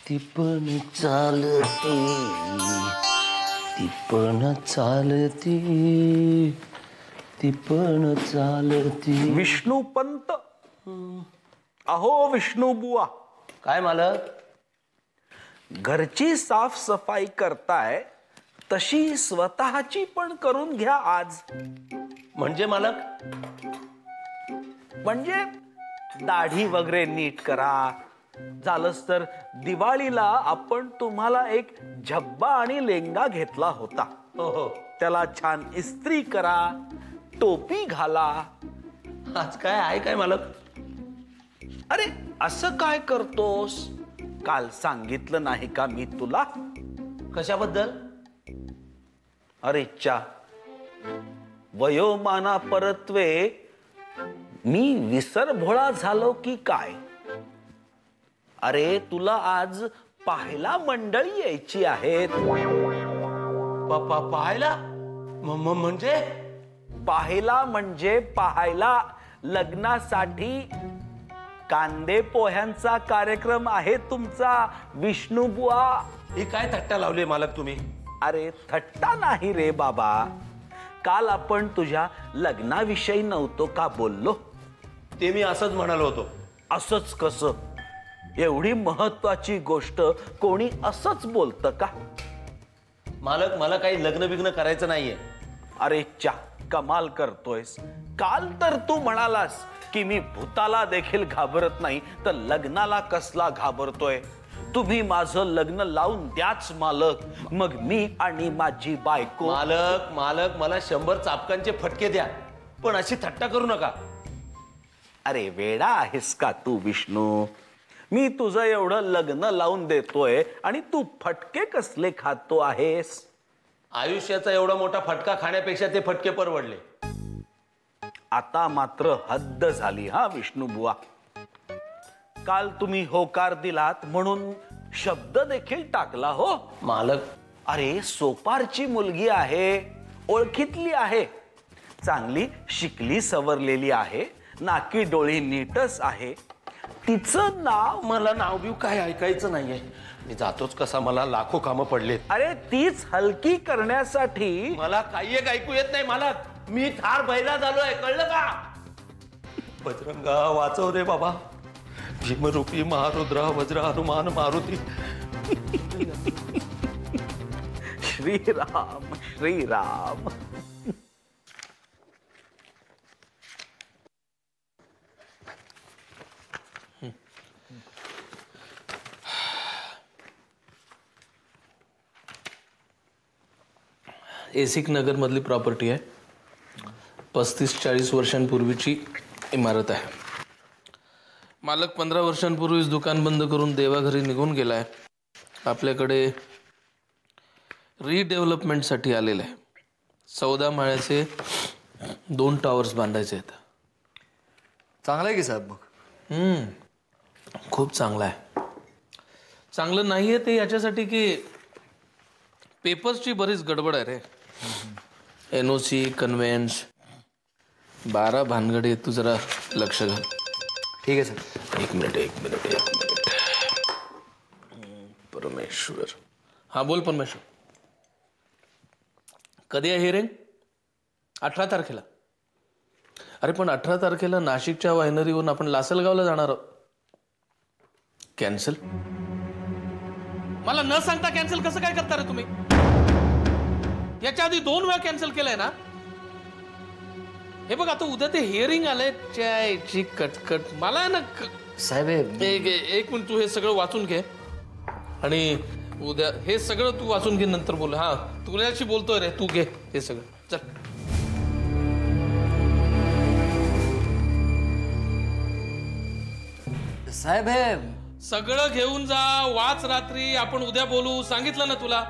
ती पण चालती, ती पण चालती, ती पण चालती. विष्णुपंत, अहो विष्णू बुवा. काय मालक? घरची साफसफाई करताय तशी स्वतःची पण करून घ्या आज. म्हणजे मालक? म्हणजे दाढी वगैरे नीट करा. झालंच तर दिवाळीला आपण तुम्हाला एक झब्बा आणि लेंगा घेतला होता. हो, त्याला छान इस्त्री करा, टोपी घाला. आज काय आहे काय मालक? अरे असं काय करतोस? काल सांगितलं नाही का मी तुला? कशाबद्दल? अरे चा वयोमाना परत्वे मी विसरभोळा झालो की काय? अरे तुला आज पाहायला मंडळी यायची आहेत. पाहायला? म्हणजे? पाहायला म्हणजे पाहायला. लग्नासाठी कांदे पोह्यांचा कार्यक्रम आहे तुमचा विष्णू बुवा. ही काय थट्टा लावली मालक तुम्ही? अरे थट्टा नाही रे बाबा. काल आपण तुझ्या लग्नाविषयी नव्हतो का बोललो? ते मी असंच म्हणालो होतो. असंच कसं? एवढी महत्वाची गोष्ट कोणी असंच बोलतं का? मालक मला काही लग्न बिग्न करायचं नाहीये. अरे चा कमाल करतोयस. काल तर तू म्हणालास की मी भूताला देखील घाबरत नाही तर लग्नाला कसला घाबरतोय. तुम्ही माझं लग्न लावून द्याच मालक, मग मी आणि माझी बायको. मालक मला 100 चापकांचे फटके द्या, पण अशी थट्टा करू नका. अरे वेडा आहेस का तू विष्णू? मी तुझं एवढं लग्न लावून देतोय आणि तू फटके कसले खातो आहेस? आयुष्याचा एवढा मोठा फटका खाण्यापेक्षा ते फटके परवडले. आता मात्र हद्द झाली हा विष्णू बुवा. काल तुम्ही होकार दिलात म्हणून शब्द देखील टाकला हो मालक. अरे सोपारची मुलगी आहे, ओळखीतली आहे, चांगली शिकली सवरलेली आहे, नाकी डोळी नीटच आहे. तिचं नाव. मला नाव बिव काय ऐकायचं नाहीये. मी जातोच कसा, मला लाखो कामं पडलेत. अरे तीच हलकी करण्यासाठी. मला काही एक ऐकू येत नाही मालक. मी थार बैला झालोय, कळलं का? बजरंगा वाचव रे बाबा. भीमरूपी महारुद्रा वज्र हनुमान मारुती. श्रीराम श्रीराम. एसिक नगर मधली प्रॉपर्टी आहे. 35-40 वर्षांपूर्वीची इमारत आहे. मालक 15 वर्षांपूर्वीच दुकान बंद करून देवाघरी निघून गेलाय. आपल्याकडे रिडेव्हलपमेंटसाठी आलेलं आहे. 14 माळ्याचे 2 टॉवर्स बांधायचे आहेत. चांगलं आहे की साहेब? मग खूप चांगलं आहे. चांगलं नाही आहे ते याच्यासाठी की पेपर्सची बरीच गडबड आहे रे. NOC कन्व्हेन्स 12 भानगडी. तू जरा लक्ष घाल. ठीक आहे सर. एक मिनिट. परमेश्वर. हां बोल परमेश्वर. कधी आहे हिअरिंग? 18 तारखेला. अरे पण 18 तारखेला नाशिकच्या वायनरीवरून आपण लासलगावला जाणार आहोत. कॅन्सल? मला न सांगता कॅन्सल कसं काय करता रे तुम्ही? याच्या आधी 2 वेळा कॅन्सल केलंय ना. हे बघ आता उद्या ते हिअरिंग आलंय. ची कटकट मला ना साहेब. एक मिनिट, तू हे सगळं वाचून घे आणि उद्या हे सगळं तू वाचून घे, नंतर बोल. हा तुझ्याशी बोलतोय रे, तू घे हे सगळं. चल साहेब हे सगळं घेऊन जा. वाच रात्री. आपण उद्या बोलू. सांगितलं ना तुला.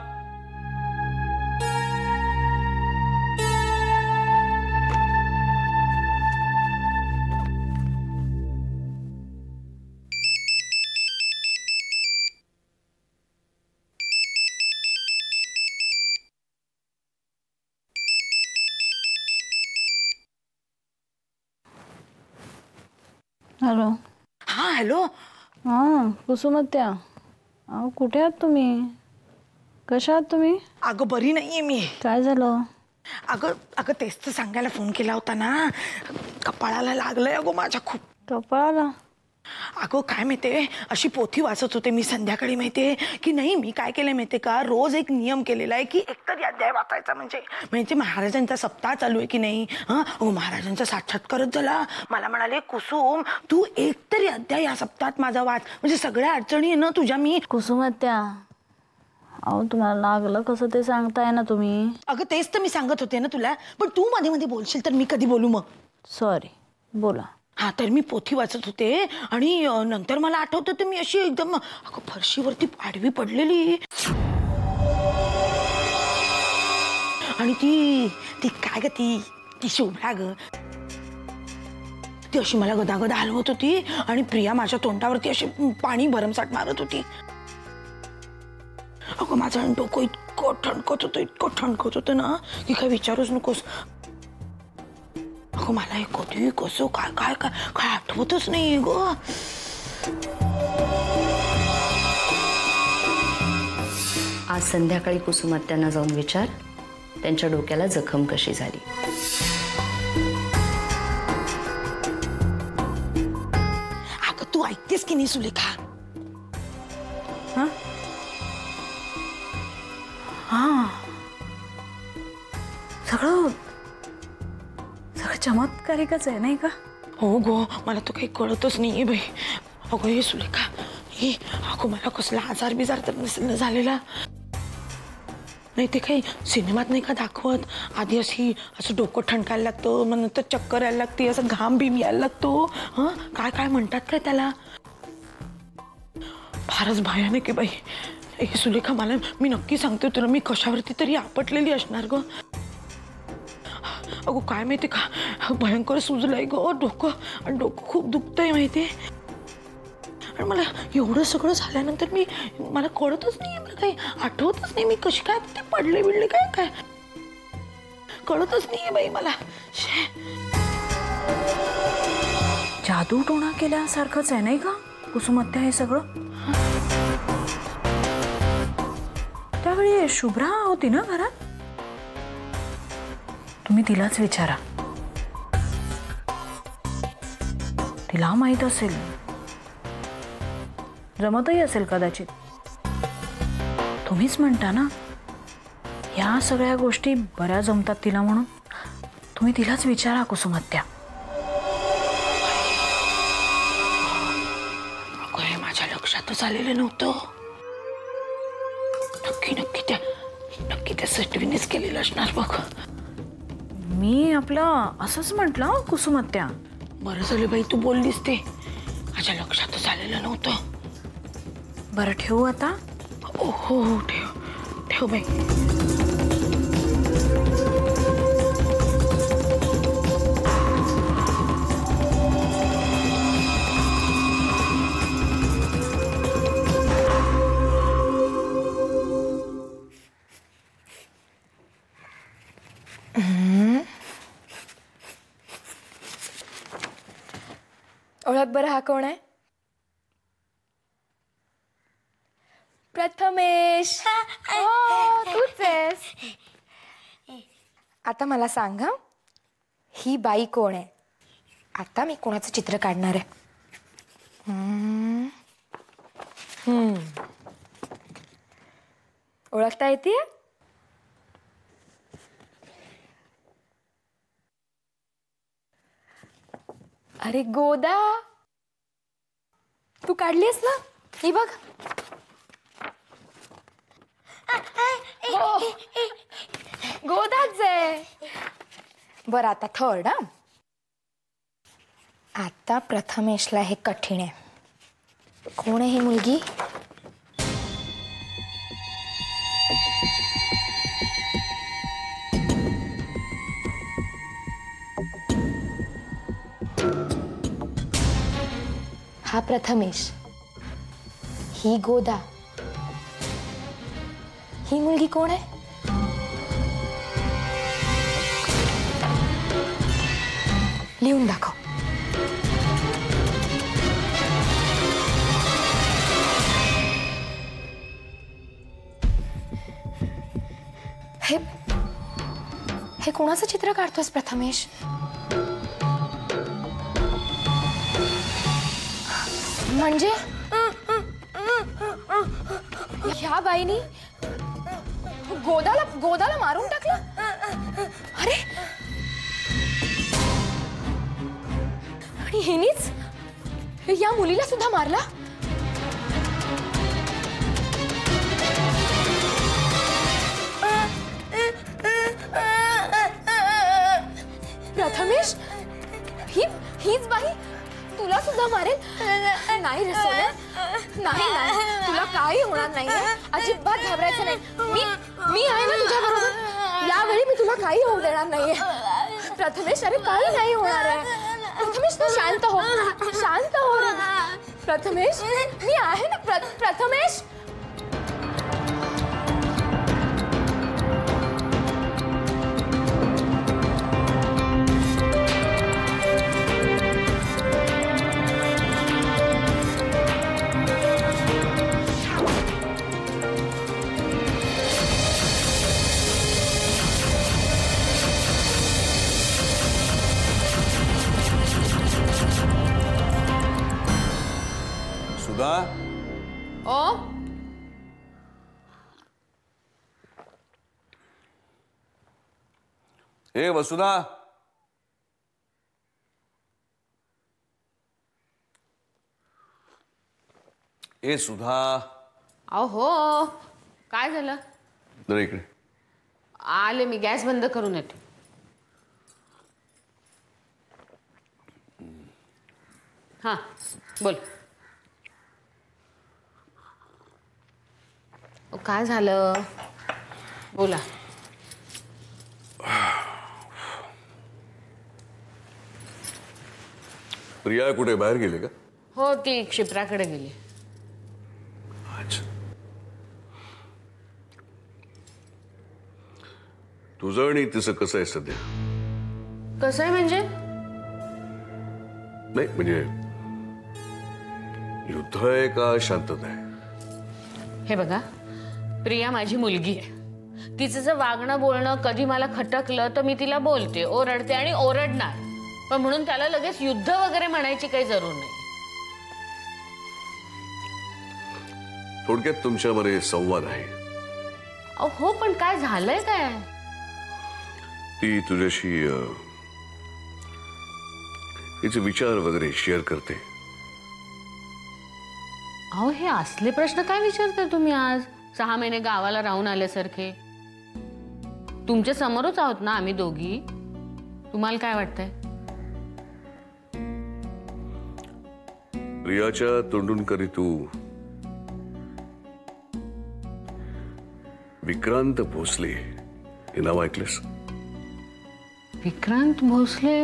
हॅलो. हा हा हॅलो. हां कुसुमत्या, अहो कुठे आहात तुम्ही? कशा आहात तुम्ही? अगं बरी नाहीये मी. काय झालं? अगं अगं तेच तर सांगायला फोन केला होता ना. कपाळाला लागलंय अगो माझ्या खूप. कपाळाला? अगं काय माहितीये, अशी पोथी वाचत होते मी संध्याकाळी. माहितीये की नाही मी काय केलंय माहितीये का, रोज एक नियम केलेला आहे की एकतरी अध्याय वाचायचा. म्हणजे महाराजांचा सप्ताह चालू आहे की नाही. हो महाराजांचा साक्षात्कारच झाला. मला म्हणाले कुसुम तू एकतरी अध्याय या सप्ताहात माझा वाच, म्हणजे सगळ्या अडचणी आहे ना तुझ्या मी. कुसुमत्या, अहो तुम्हाला लागलं कसं ते सांगताय ना तुम्ही. अगं तेच तर मी सांगत होते ना तुला, पण तू मध्ये मध्ये बोलशील तर मी कधी बोलू मग. सॉरी, बोला. हा तर मी पोथी वाचत होते आणि नंतर मला आठवत होतं मी अशी एकदम अगं फरशीवरती आडवी पडलेली आणि ती काय ग ती शुभ्रा ग, ती अशी मला गदागदा हलवत होती आणि प्रिया माझ्या तोंडावरती अशी पाणी भरमसाठ मारत होती. अगं माझं डोकं इतकं ठणकत होतं ना की काय विचारूच नकोस. अगं मला हे कधी कसं काय काय काय काय आठवतच नाही ग. आज संध्याकाळी कुसुमात्यांना जाऊन विचार त्यांच्या डोक्याला जखम कशी झाली. अगं तू ऐकतेस की नाही सुलेखा? हां सगळं चमत्कारिकच आहे नाही का? हो गो, मला तो काही कळतच नाहीये बाई. अगं हे सुलेखा, हे अगं मला कसला आजार बिजार तर नसेल झालेला. नाही ते काही सिनेमात नाही का दाखवत, आधी असं डोकं ठणकायला लागतं, मग नंतर चक्कर यायला लागते, असं घाम भीम यायला लागतो. काय काय म्हणतात काय त्याला, फारच भयानक आहे बाई. हे सुलेखा मला, मी नक्की सांगते तुला, मी कशावरती तरी आपटलेली असणार ग. अगो काय माहिती का, भयंकर सुजलंय ग डोकं, आणि डोकं खूप दुखतंय माहितीये. आणि मला एवढं सगळं झाल्यानंतर मला कळतच नाही, मला काही आठवतच नाही मी कशी काय ते पडले बिडले काय काय कळतच नाहीये बाई मला. जादू टोणा केल्यासारखंच आहे नाही का कुसुमत्या हे सगळं? त्यावेळी शुभ्रा होती ना घरात? तुम्ही तिलाच विचारा, तिला माहित असेल, जमतही असेल कदाचित. तुम्हीच म्हणता ना या सगळ्या गोष्टी बऱ्या जमतात तिला, म्हणून तुम्ही तिलाच विचारा कुसुमत्या. अगं माझ्या लक्षातच आलेलं नव्हतं. नक्की त्या सटवीनेच केलेलं असणार बघ. मी आपलं असंच म्हटलं कुसुमत्या. बरं झालं बाई तू बोललीस ते, माझ्या लक्षातच आलेलं नव्हतं. बरं ठेवू आता? हो हो ठेव बाई. ओळख बरं, हा कोण आहे? प्रथमेश. तूच आहेस. आता मला सांग हा, ही बाई कोण आहे? आता मी कोणाचं चित्र काढणार आहे. ओळखता येते? अरे गोदा, तू काढलीस ना, ही बघ. गोदाच आहे. बरं आता थर्ड. आता प्रथमेशला हे कठीण आहे. कोण आहे ही मुलगी? हा प्रथमेश, ही गोदा. ही मुलगी कोण आहे? लिहून दाखव. हे कोणाचं चित्र काढतोस प्रथमेश? म्हणजे ह्या बाईनी गोदाला मारून टाकलं? अरे, आणि हिनीच या मुलीला सुद्धा मारला? प्रथमेश, हीच बाई तुला सुद्धा मारेल? नाही रे सोन्या, नाही नाही, तुला काही होणार नाही, अजिबात घाबरायचं नाही. मी आहे ना तुझ्या बरोबर. यावेळी मी तुला काही होऊ देणार नाहीये. प्रथमेश, अरे काही नाही होणार आहे. प्रथमेश, तू शांत हो, शांत हो रे. प्रथमेश, मी आहे ना. प्रथमेश, सुधा. ओ, ए वसुधा. ए सुधा. अहो काय झालं? जरा इकडे आले, मी गॅस बंद करून येते. हा बोल. काय झालं बोला. प्रिया कुठे बाहेर गेले का? हो, ती क्षिप्राकडे गेली. अच्छा. तुझं आणि तिचं कसं आहे सध्या? कसं आहे म्हणजे? नाही म्हणजे युद्ध आहे का शांतता आहे? हे बघा, प्रिया माझी मुलगी आहे. तिचं जर वागणं बोलणं कधी मला खटकलं तर मी तिला बोलते, ओरडते आणि ओरडणार. पण म्हणून त्याला लगेच युद्ध वगैरे म्हणायची काही जरूर नाही. थोडक्यात तुमच्यामध्ये संवाद आहे. हो, पण काय झालंय काय? ती तुझ्याशी तिचे विचार वगैरे शेअर करते. अहो, हे असले प्रश्न काय विचारताय तुम्ही आज? 6 महिने गावाला राहून आल्यासारखे. तुमच्या समोरच आहोत ना आम्ही दोघी. तुम्हाला काय वाटतंय? प्रियाच्या तोंडून कधी तू विक्रांत भोसले हे नाव ऐकलेस? विक्रांत भोसले?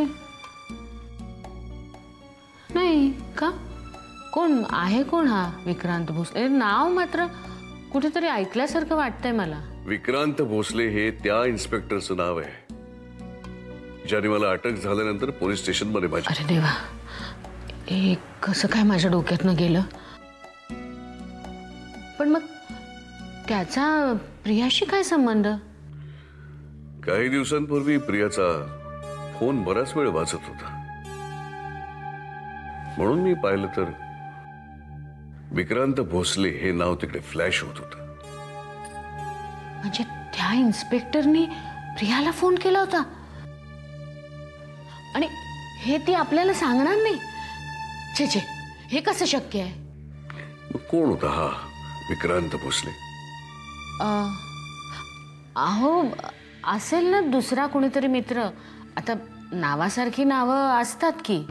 नाही का? कोण आहे? कोण हा विक्रांत भोसले? नाव मात्र कुठेतरी ऐकल्यासारखं वाटतंय मला. विक्रांत भोसले हे त्या इन्स्पेक्टरचं नाव आहे ज्याने मला अटक झाल्यानंतर पोलीस स्टेशन मध्ये माझ्या. अरे देवा, हे कसं काय माझ्या डोक्यातनं गेलं? पण मग त्याचा प्रियाशी काय संबंध? काही दिवसांपूर्वी प्रियाचा फोन बराच वेळ वाजत होता, म्हणून मी पाहिलं तर विक्रांत भोसले हे नाव तिकडे फ्लॅश होत होतं. म्हणजे त्या इन्स्पेक्टरनी प्रियाला फोन केला होता आणि हे ती आपल्याला सांगणार नाही? छे छे, हे कसं शक्य आहे? कोण होता हा विक्रांत भोसले? अहो, असेल ना दुसरा कोणीतरी मित्र. आता नावासारखी नावं असतात की.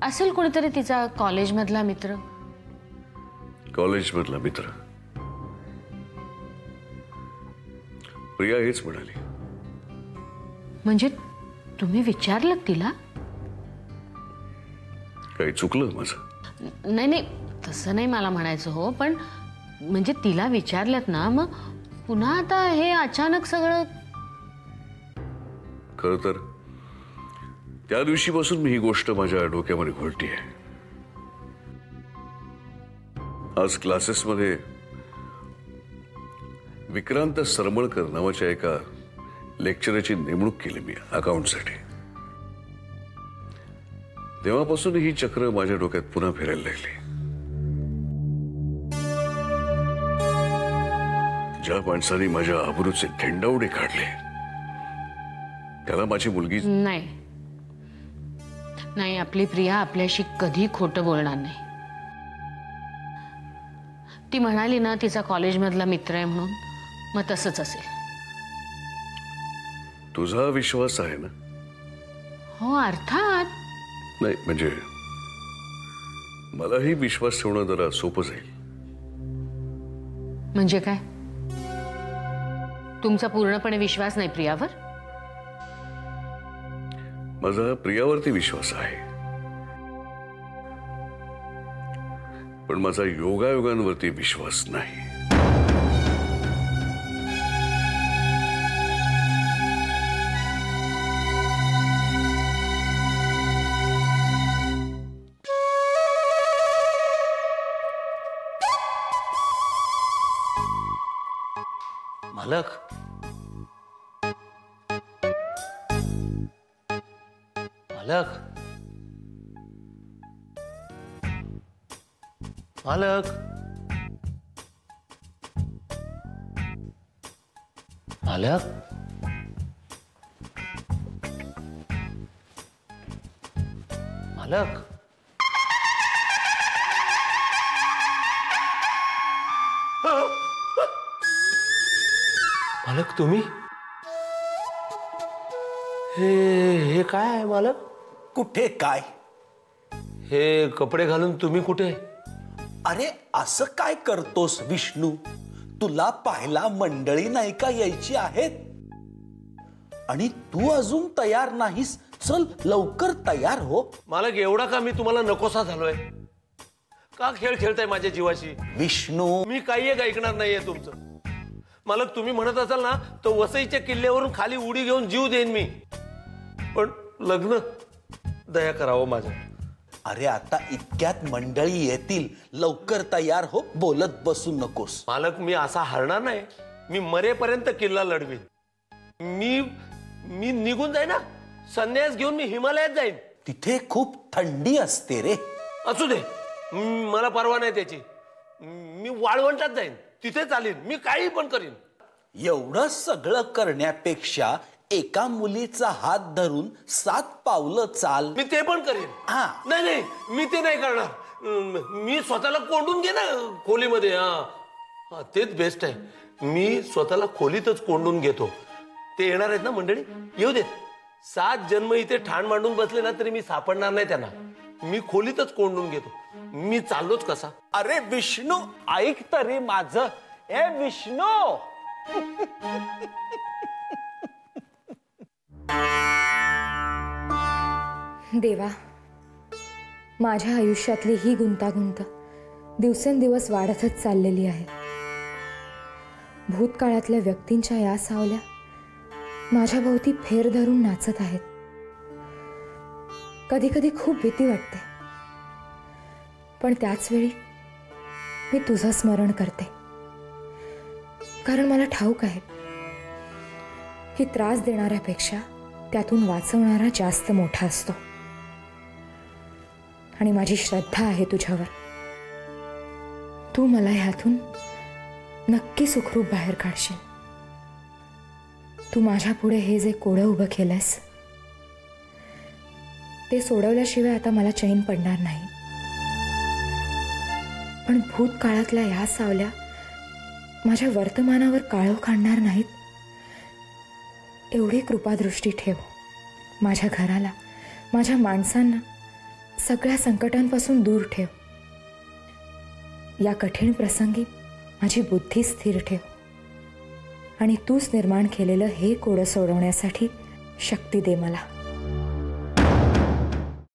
असेल कोणीतरी तिचा कॉलेजमधला मित्र. कॉलेजमधला मित्र? प्रिया हेच म्हणाली. म्हणजे तुम्ही विचारलं तिला? काही चुकलं माझं? नाही नाही, तसं नाही मला म्हणायचं हो. पण म्हणजे तिला विचारलंत ना, मग पुन्हा आता हे अचानक सगळं? खरं तर त्या दिवशीपासून मी ही गोष्ट माझ्या डोक्यामध्ये घोळतीये. आज क्लासेसमध्ये विक्रांत सरमळकर नावाच्या एका लेक्चरची नेमणूक केली मी अकाउंटसाठी. तेव्हापासून ही चक्र माझ्या डोक्यात पुन्हा फिरायला लागली. ज्या माणसाने माझ्या आबरूचे थेंडावडे काढले त्याला माझी मुलगी नाही नाही, आपली प्रिया आपल्याशी कधी खोटं बोलणार नाही. ती म्हणाली ना तिचा कॉलेजमधला मित्र आहे म्हणून, मग तसंच असेल. तुझा विश्वास आहे ना? हो अर्थात. नाही म्हणजे मलाही विश्वास ठेवणं जरा सोपं जाईल. म्हणजे काय? तुमचा पूर्णपणे विश्वास नाही प्रियावर? माझा प्रियावरती विश्वास आहे, पण माझा योगायोगांवरती विश्वास नाही. मालक, मालक, मालक, मालक, मालक, मालक तुम्ही? हे काय आहे मालक? कुठे काय? हे कपडे घालून तुम्ही कुठे? अरे असं काय करतोस विष्णू? तुला पाहायला मंडळी नाही का यायची आहेत? आणि तू अजून तयार नाहीस. चल लवकर तयार हो. मालक एवढा का मी तुम्हाला नकोसा झालोय? का खेळ खेळताय माझ्या जीवाशी? विष्णू मी काही एक ऐकणार नाहीये तुमचं. मालक तुम्ही म्हणत असाल ना तर वसईच्या किल्ल्यावरून खाली उडी घेऊन जीव देईन मी, पण लग्न दया करावं माझ्या. अरे आता इतक्यात मंडळी येतील, लवकर तयार हो. बोलत बसू नकोस. मालक मी असा हरणार नाही. मी मरेपर्यंत किल्ला लढवीन. मी निघून जाईन ना, संन्यास घेऊन मी हिमालयात जाईन. तिथे खूप थंडी असते रे. असू दे, मला परवा नाही त्याची. मी वाळवंटात जाईन, तिथे चालीन, मी काही पण करीन. एवढं सगळं करण्यापेक्षा एका मुलीचा हात धरून 7 पावलं चाल. मी ते पण करीन. नाही नाही, मी ते नाही करणार. मी स्वतःला कोंडून घे ना खोलीमध्ये. हा तेच बेस्ट आहे. मी स्वतःला खोलीतच कोंडून घेतो. ते येणार आहेत ना मंडळी, येऊ देत. 7 जन्म इथे ठाण मांडून बसले ना तरी मी सापडणार नाही त्यांना. मी खोलीतच कोंडून घेतो. मी चाललोच कसा? अरे विष्णू ऐक तरी माझं. ए विष्णू देवा, माझ्या आयुष्यातली ही गुंतागुंत दिवसेंदिवस वाढतच चाललेली आहे. भूतकाळातल्या व्यक्तींच्या या सावल्या माझ्या भोवती फेर धरून नाचत आहेत. कधी कधी खूप भीती वाटते, पण त्याच वेळी मी तुझं स्मरण करते. कारण मला ठाऊक आहे की त्रास देणाऱ्यापेक्षा त्यातून वाचवणारा जास्त मोठा असतो. आणि माझी श्रद्धा आहे तुझ्यावर. तू मला ह्यातून नक्की सुखरूप बाहेर काढशील. तू माझ्या पुढे हे जे कोडं उभं केलंस ते सोडवल्याशिवाय आता मला चैन पडणार नाही. पण भूतकाळातल्या ह्या सावल्या माझ्या वर्तमानावर काळोख आणणार नाहीत एवढी कृपादृष्टी ठेव. माझ्या घराला, माझ्या माणसांना सगळ्या संकटांपासून दूर ठेव. या कठीण प्रसंगी माझी बुद्धी स्थिर ठेव. आणि तूच निर्माण केलेलं हे कोडं सोडवण्यासाठी शक्ती दे मला.